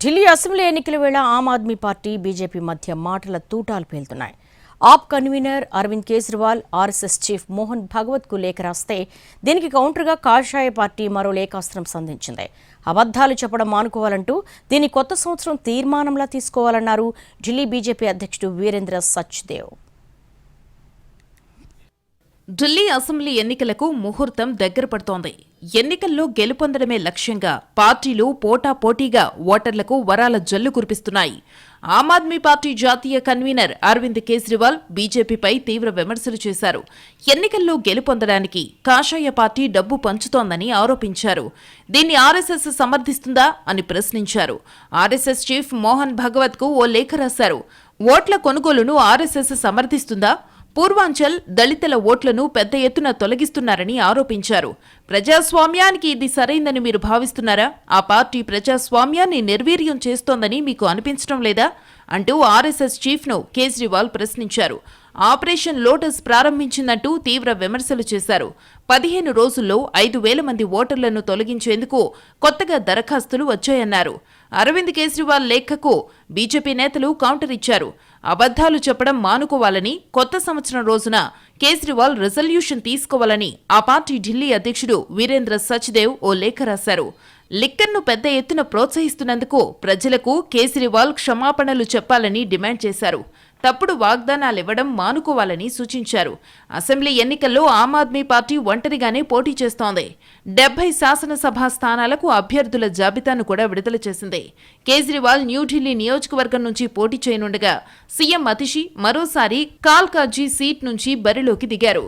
Delhi assembly ఎన్నికల వేళ Aam Aadmi party BJP మధ్య మాటల తూటాలు పేలుతున్నాయి. AAP convener Arvind Kejriwal RSS chief Mohan Bhagwat కు లేఖ రాస్తే దీనికి కౌంటర్గా కాషాయ పార్టీ మరో లేఖాస్త్రం సంధించింది. అబద్దాలు చెప్పడం మానుకోవాలంటూ దీన్ని కొత్త సంవత్సరం తీర్మానంలా తీసుకోవాలన్నారు ఢిల్లీ బీజేపీ అధ్యక్షుడు వీరేంద్ర సచ్దేవ్. ఢిల్లీ అసెంబ్లీ ఎన్నికలకు ముహూర్తం దగ్గర పడుతోంది. ఎన్నికల్లో గెలుపొందడమే లక్ష్యంగా పార్టీలు పోటాపోటీగా ఓటర్లకు వరాల జల్లు కురిపిస్తున్నాయి. ఆమ్ ఆద్మీ పార్టీ జాతీయ కన్వీనర్ అరవింద్ కేజ్రీవాల్ బీజేపీపై తీవ్ర విమర్శలు చేశారు. ఎన్నికల్లో గెలుపొందడానికి కాషాయ పార్టీ డబ్బు పంచుతోందని ఆరోపించారు. దీన్ని ఆర్ఎస్ఎస్ సమర్థిస్తుందా అని ప్రశ్నించారు. ఆర్ఎస్ఎస్ చీఫ్ మోహన్ భగవత్ కు ఓ లేఖ రాశారు. ఓట్ల కొనుగోలును ఆర్ఎస్ఎస్ సమర్థిస్తుందా? పూర్వాంచల్ దళితుల ఓట్లను పెద్ద ఎత్తున తొలగిస్తున్నారని ఆరోపించారు. ప్రజాస్వామ్యానికి ఇది సరైందని మీరు భావిస్తున్నారా? ఆ పార్టీ ప్రజాస్వామ్యాన్ని నిర్వీర్యం చేస్తోందని మీకు అనిపించడం లేదా అంటూ ఆర్ఎస్ఎస్ చీఫ్ను కేజ్రీవాల్ ప్రశ్నించారు. ఆపరేషన్ లోటస్ ప్రారంభించిందంటూ తీవ్ర విమర్శలు చేశారు. 15 రోజుల్లో 5,000 మంది ఓటర్లను తొలగించేందుకు కొత్తగా దరఖాస్తులు వచ్చాయన్నారు. అరవింద్ కేజ్రీవాల్ లేఖకు బీజేపీ నేతలు కౌంటర్ ఇచ్చారు. అబద్దాలు చెప్పడం మానుకోవాలని, కొత్త సంవత్సరం రోజున కేజ్రీవాల్ రిజల్యూషన్ తీసుకోవాలని ఆ పార్టీ ఢిల్లీ అధ్యక్షుడు వీరేంద్ర సచ్దేవ్ ఓ లేఖ రాశారు. లిక్కర్ను పెద్ద ఎత్తున ప్రోత్సహిస్తున్నందుకు ప్రజలకు కేజ్రీవాల్ క్షమాపణలు చెప్పాలని డిమాండ్ చేశారు. తప్పుడు వాగ్దానాలివ్వడం మానుకోవాలని సూచించారు. అసెంబ్లీ ఎన్నికల్లో ఆమ్ ఆద్మీ పార్టీ ఒంటరిగానే పోటీ చేస్తోంది. 70 శాసనసభ స్థానాలకు అభ్యర్థుల జాబితాను కూడా విడుదల చేసింది. కేజ్రీవాల్ న్యూఢిల్లీ నియోజకవర్గం నుంచి పోటీ చేయనుండగా సీఎం అతిషి మరోసారి కాల్కాజీ సీట్ నుంచి బరిలోకి దిగారు.